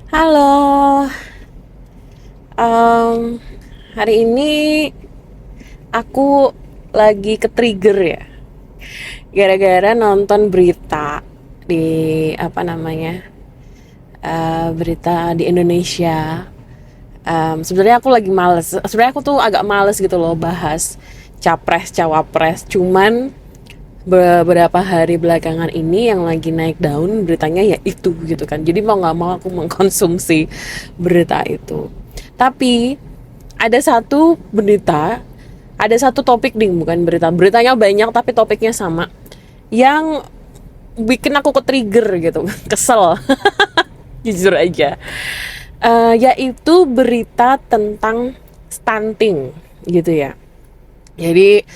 Halo, em, hari ini aku lagi ke-trigger ya, gara-gara nonton berita di apa namanya, berita di Indonesia. Sebenarnya aku lagi males. Sebenarnya aku tuh agak males gitu loh bahas capres cawapres. Cuman beberapa hari belakangan ini yang lagi naik daun beritanya ya itu gitu kan. Jadi mau nggak mau aku mengkonsumsi berita itu. Tapi ada satu berita, ada satu topik nih, bukan berita. Beritanya banyak tapi topiknya sama. Yang bikin aku ke-trigger gitu, kesel. Jujur aja. Yaitu berita tentang stunting gitu ya. Jadi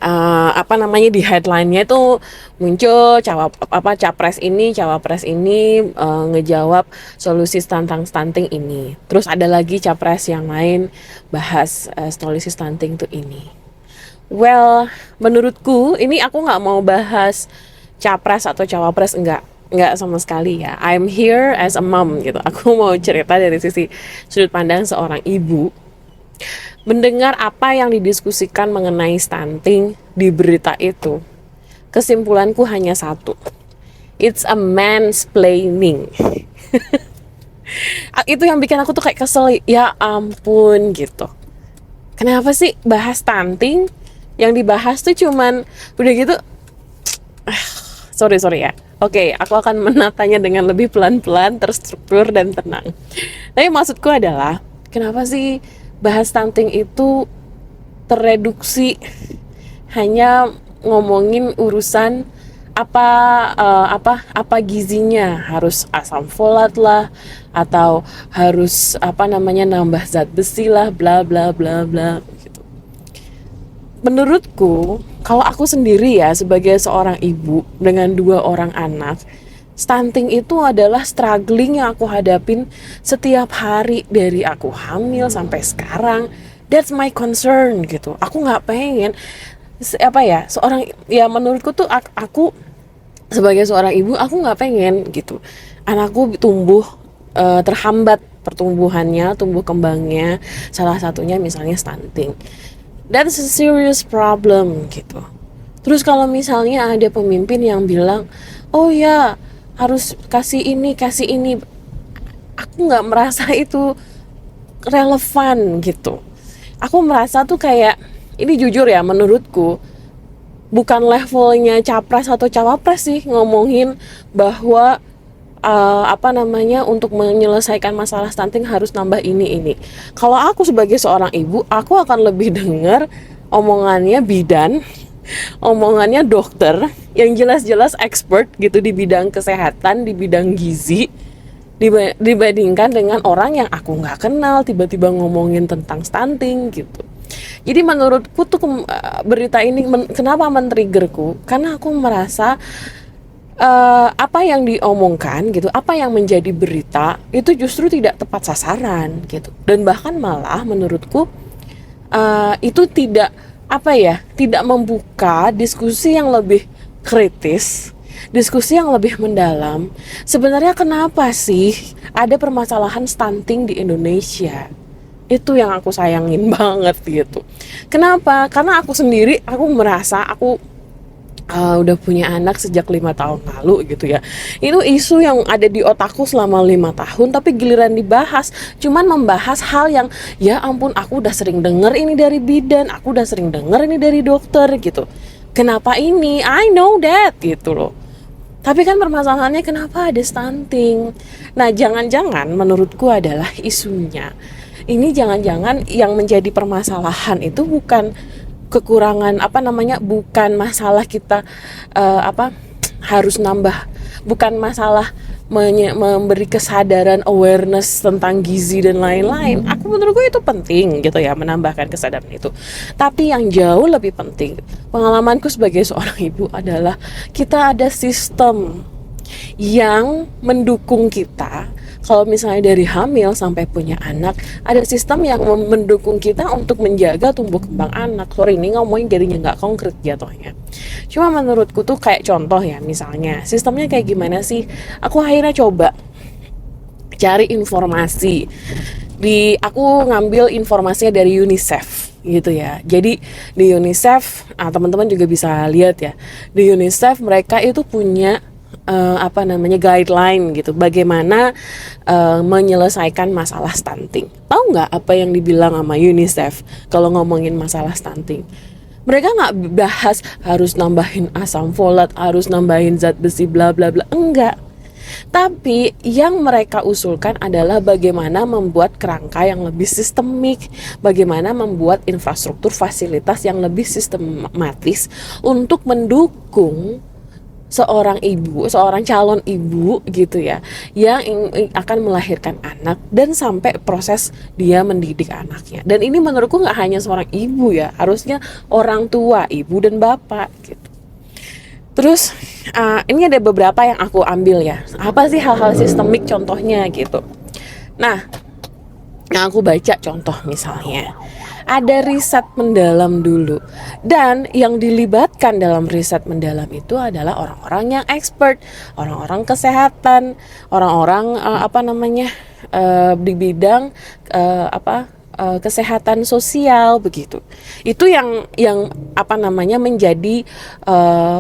apa namanya, di headline-nya itu muncul cawapres ini ngejawab solusi tentang stunting ini. Terus ada lagi capres yang lain bahas solusi stunting tuh ini. Well, menurutku ini aku nggak mau bahas capres atau cawapres, enggak sama sekali ya. I'm here as a mom gitu. Aku mau cerita dari sisi sudut pandang seorang ibu. Mendengar apa yang didiskusikan mengenai stunting di berita itu, kesimpulanku hanya satu. It's a mansplaining. Itu yang bikin aku tuh kayak kesel, ya ampun gitu. Kenapa sih bahas stunting? Yang dibahas tuh cuman udah gitu. Sorry ya. Oke, aku akan menatanya dengan lebih pelan-pelan, terstruktur dan tenang. Tapi maksudku adalah, kenapa sih bahas stunting itu tereduksi hanya ngomongin urusan apa apa gizinya, harus asam folat lah, atau harus apa namanya, nambah zat besi lah, bla bla bla bla gitu. Menurutku, kalau aku sendiri ya, sebagai seorang ibu dengan 2 orang anak, stunting itu adalah struggling yang aku hadapin setiap hari dari aku hamil sampai sekarang. That's my concern gitu. Aku nggak pengen apa ya, seorang, ya menurutku tuh aku sebagai seorang ibu, aku nggak pengen gitu anakku tumbuh terhambat pertumbuhannya, tumbuh kembangnya, salah satunya misalnya stunting. That's a serious problem gitu. Terus kalau misalnya ada pemimpin yang bilang, oh ya harus kasih ini, aku nggak merasa itu relevan gitu. Aku merasa tuh kayak, ini jujur ya, menurutku bukan levelnya capres atau cawapres sih ngomongin bahwa apa namanya, untuk menyelesaikan masalah stunting harus nambah ini. Kalau aku sebagai seorang ibu, aku akan lebih dengar omongannya bidan, omongannya dokter yang jelas-jelas expert gitu di bidang kesehatan, di bidang gizi, dibandingkan dengan orang yang aku nggak kenal tiba-tiba ngomongin tentang stunting gitu. Jadi menurutku tuh berita ini kenapa men-triggerku, karena aku merasa apa yang diomongkan gitu, apa yang menjadi berita itu justru tidak tepat sasaran gitu, dan bahkan malah menurutku itu tidak apa ya, tidak membuka diskusi yang lebih kritis, diskusi yang lebih mendalam. Sebenarnya kenapa sih ada permasalahan stunting di Indonesia? Itu yang aku sayangin banget gitu. Kenapa? Karena aku sendiri, aku merasa aku udah punya anak sejak 5 tahun lalu gitu ya. Itu isu yang ada di otakku selama 5 tahun, tapi giliran dibahas cuman membahas hal yang, ya ampun, aku udah sering denger ini dari bidan, aku udah sering denger ini dari dokter gitu. Kenapa ini? I know that gitu loh. Tapi kan permasalahannya, kenapa ada stunting? Nah, jangan-jangan menurutku adalah isunya. Ini jangan-jangan yang menjadi permasalahan itu bukan kekurangan apa namanya, bukan masalah kita apa harus nambah, bukan masalah memberi kesadaran, awareness tentang gizi dan lain-lain. Menurutku itu penting gitu ya, menambahkan kesadaran itu. Tapi yang jauh lebih penting, pengalamanku sebagai seorang ibu adalah, kita ada sistem yang mendukung kita. Kalau misalnya dari hamil sampai punya anak, ada sistem yang mendukung kita untuk menjaga tumbuh kembang anak. Sorry, ini ngomongin jadinya nggak konkret jatuhnya. Cuma menurutku tuh kayak contoh ya, misalnya sistemnya kayak gimana sih? Aku akhirnya coba cari informasi. Aku ngambil informasinya dari UNICEF gitu ya. Jadi di UNICEF, teman-teman juga bisa lihat ya. Di UNICEF mereka itu punya guideline gitu, bagaimana menyelesaikan masalah stunting. Tahu nggak apa yang dibilang sama UNICEF kalau ngomongin masalah stunting? Mereka nggak bahas harus nambahin asam folat, harus nambahin zat besi, bla bla bla, enggak. Tapi yang mereka usulkan adalah bagaimana membuat kerangka yang lebih sistemik, bagaimana membuat infrastruktur fasilitas yang lebih sistematis untuk mendukung seorang ibu, seorang calon ibu gitu ya, yang akan melahirkan anak dan sampai proses dia mendidik anaknya. Dan ini menurutku nggak hanya seorang ibu ya, harusnya orang tua, ibu dan bapak gitu. Terus ini ada beberapa yang aku ambil ya. Apa sih hal-hal sistemik contohnya gitu. Nah, yang aku baca contoh misalnya, ada riset mendalam dulu. Dan yang dilibatkan dalam riset mendalam itu adalah orang-orang yang expert, orang-orang kesehatan, orang-orang di bidang kesehatan sosial begitu. Itu yang menjadi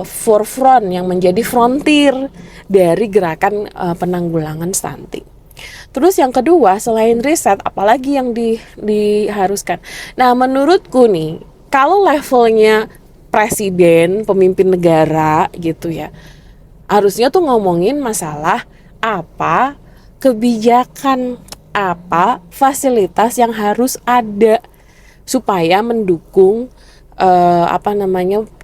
forefront, yang menjadi frontier dari gerakan penanggulangan stunting. Terus yang kedua, selain riset, apalagi yang diharuskan? Nah, menurutku nih, kalau levelnya presiden, pemimpin negara gitu ya, harusnya tuh ngomongin masalah apa kebijakan, apa fasilitas yang harus ada supaya mendukung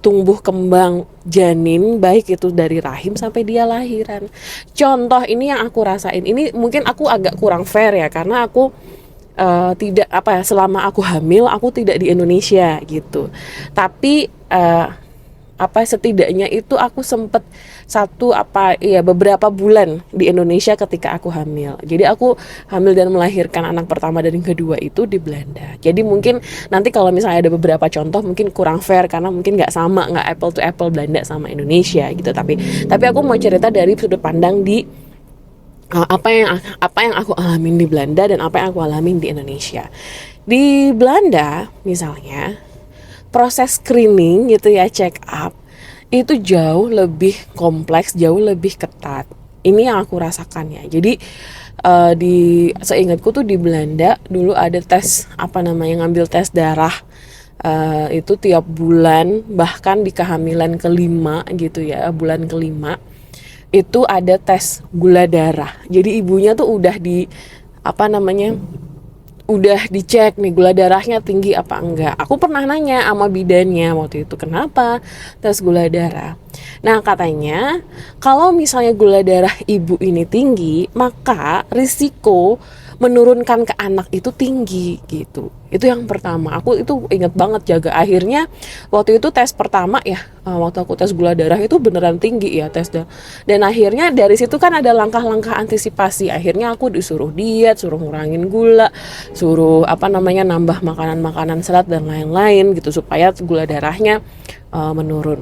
tumbuh kembang janin, baik itu dari rahim sampai dia lahiran. Contoh ini yang aku rasain, ini mungkin aku agak kurang fair ya, karena aku selama aku hamil aku tidak di Indonesia gitu. Tapi setidaknya itu aku sempet beberapa bulan di Indonesia ketika aku hamil. Jadi aku hamil dan melahirkan anak pertama dan yang kedua itu di Belanda. Jadi mungkin nanti kalau misalnya ada beberapa contoh mungkin kurang fair karena mungkin nggak apple to apple Belanda sama Indonesia gitu. Tapi aku mau cerita dari sudut pandang di apa yang aku alamin di Belanda dan apa yang aku alamin di Indonesia. Di Belanda misalnya, proses screening gitu ya, check up itu jauh lebih kompleks, jauh lebih ketat. Ini yang aku rasakan ya. Jadi seingatku tuh di Belanda dulu ada tes ngambil tes darah itu tiap bulan, bahkan di kehamilan kelima gitu ya, bulan kelima itu ada tes gula darah. Jadi ibunya tuh udah udah dicek nih gula darahnya tinggi apa enggak. Aku pernah nanya sama bidannya waktu itu, kenapa tes gula darah. Nah, katanya kalau misalnya gula darah ibu ini tinggi, maka risiko menurunkan ke anak itu tinggi gitu. Itu yang pertama. Aku itu inget banget jaga. Akhirnya waktu itu tes pertama ya, waktu aku tes gula darah itu beneran tinggi ya tesnya. Dan akhirnya dari situ kan ada langkah-langkah antisipasi. Akhirnya aku disuruh diet, suruh ngurangin gula, suruh nambah makanan-makanan serat dan lain-lain gitu supaya gula darahnya menurun.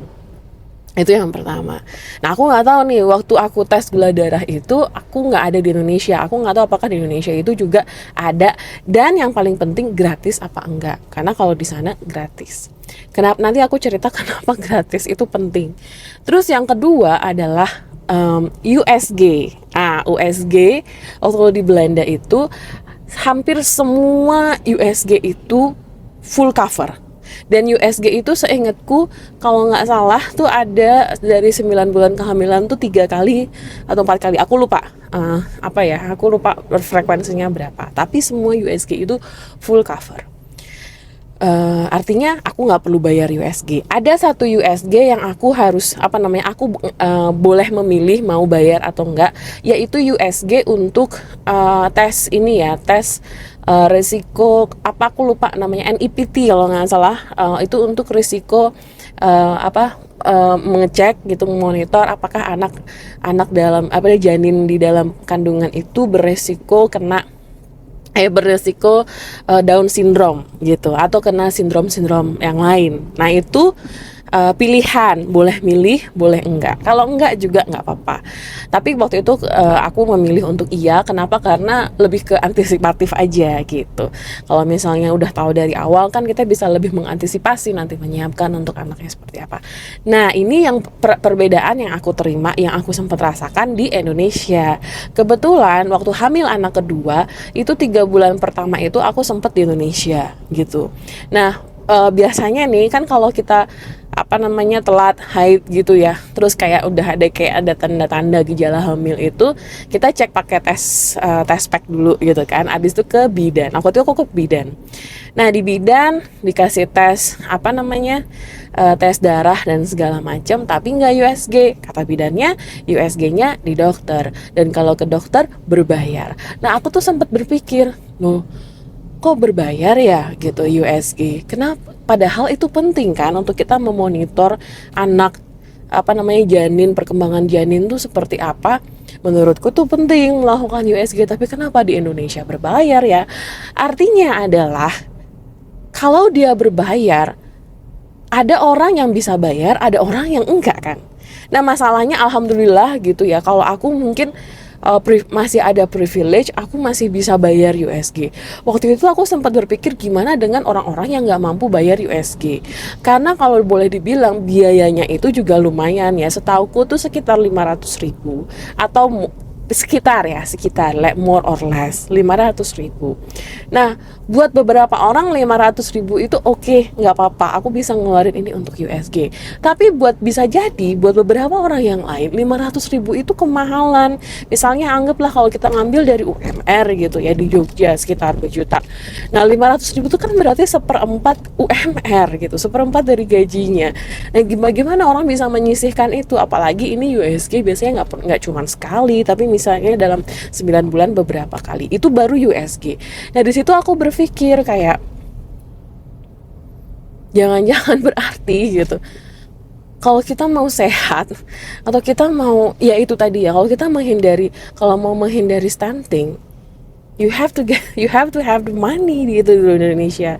Itu yang pertama. Nah, aku nggak tahu nih, waktu aku tes gula darah itu aku nggak ada di Indonesia. Aku nggak tahu apakah di Indonesia itu juga ada, dan yang paling penting gratis apa enggak, karena kalau di sana gratis. Kenapa? Nanti aku cerita kenapa gratis itu penting. Terus yang kedua adalah USG. USG waktu di Belanda itu hampir semua USG itu full cover. Dan USG itu seingatku kalau nggak salah tuh ada dari 9 bulan kehamilan tuh 3 kali atau 4 kali, aku lupa aku lupa frekuensinya berapa, tapi semua USG itu full cover. Artinya aku nggak perlu bayar USG. Ada satu USG yang aku harus boleh memilih mau bayar atau enggak, yaitu USG untuk tes risiko aku lupa namanya, NIPT kalau nggak salah. Itu untuk risiko mengecek gitu, memonitor apakah anak dalam janin di dalam kandungan itu beresiko Down syndrome gitu, atau kena sindrom yang lain. Nah, itu pilihan, boleh milih, boleh enggak. Kalau enggak juga enggak apa-apa. Tapi waktu itu aku memilih untuk iya. Kenapa? Karena lebih ke antisipatif aja gitu. Kalau misalnya udah tahu dari awal kan kita bisa lebih mengantisipasi nanti menyiapkan untuk anaknya seperti apa. Nah ini yang perbedaan yang aku terima, yang aku sempat rasakan di Indonesia. Kebetulan waktu hamil anak kedua itu 3 bulan pertama itu aku sempat di Indonesia gitu. Nah biasanya nih kan kalau kita telat haid gitu ya, terus kayak udah ada tanda-tanda gejala hamil itu, kita cek pakai tes pack dulu gitu kan. Abis itu ke bidan. Aku ke bidan. Nah di bidan dikasih tes tes darah dan segala macam, tapi nggak USG. Kata bidannya USG-nya di dokter, dan kalau ke dokter berbayar. Nah aku tuh sempat berpikir, loh kok berbayar ya gitu USG. Kenapa? Padahal itu penting kan untuk kita memonitor anak janin, perkembangan janin tuh seperti apa. Menurutku tuh penting melakukan USG, tapi kenapa di Indonesia berbayar ya? Artinya adalah kalau dia berbayar, ada orang yang bisa bayar, ada orang yang enggak kan. Nah masalahnya alhamdulillah gitu ya, kalau aku mungkin masih ada privilege, aku masih bisa bayar USG. Waktu itu aku sempat berpikir gimana dengan orang-orang yang nggak mampu bayar USG, karena kalau boleh dibilang biayanya itu juga lumayan ya. Setauku tuh sekitar 500.000 atau sekitar more or less 500.000. Nah buat beberapa orang 500.000 itu oke, nggak apa-apa, aku bisa ngeluarin ini untuk USG. Tapi bisa jadi buat beberapa orang yang lain 500.000 itu kemahalan. Misalnya anggaplah kalau kita ngambil dari UMR gitu ya, di Jogja sekitar 2 juta. Nah 500.000 itu kan berarti 1/4 UMR gitu, 1/4 dari gajinya. Nah gimana orang bisa menyisihkan itu? Apalagi ini USG biasanya nggak cuma sekali, tapi misalnya dalam 9 bulan beberapa kali, itu baru USG. Nah di situ aku berpikir kayak jangan-jangan berarti gitu, kalau kita mau sehat atau kita mau ya itu tadi ya, kalau mau menghindari stunting, you have to have the money gitu di Indonesia.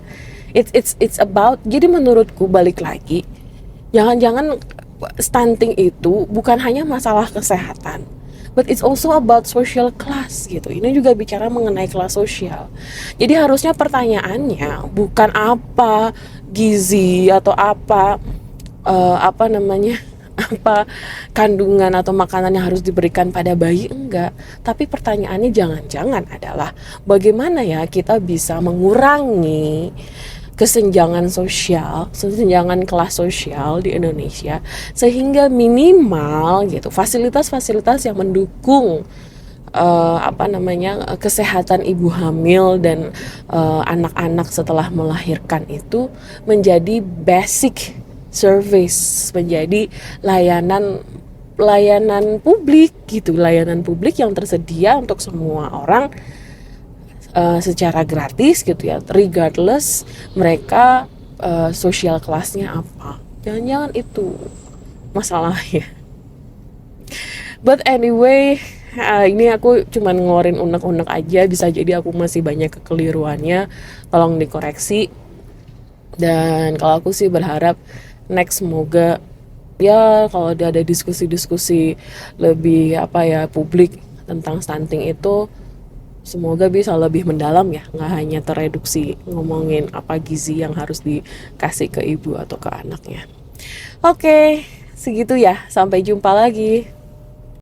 It's about, jadi menurutku balik lagi, jangan-jangan stunting itu bukan hanya masalah kesehatan, but it's also about social class gitu. Ini juga bicara mengenai kelas sosial. Jadi harusnya pertanyaannya bukan apa gizi atau apa kandungan atau makanan yang harus diberikan pada bayi, enggak. Tapi pertanyaannya jangan-jangan adalah bagaimana ya kita bisa mengurangi kesenjangan kelas sosial di Indonesia, sehingga minimal gitu fasilitas-fasilitas yang mendukung kesehatan ibu hamil dan anak-anak setelah melahirkan itu menjadi basic service, menjadi layanan publik gitu, layanan publik yang tersedia untuk semua orang secara gratis gitu ya, regardless mereka sosial kelasnya apa. Jangan-jangan itu masalahnya. But anyway, ini aku cuman ngeluarin unek-unek aja, bisa jadi aku masih banyak kekeliruannya, tolong dikoreksi. Dan kalau aku sih berharap next semoga ya kalau ada diskusi-diskusi lebih publik tentang stunting itu, semoga bisa lebih mendalam ya, nggak hanya tereduksi ngomongin apa gizi yang harus dikasih ke ibu atau ke anaknya. Oke, segitu ya, sampai jumpa lagi.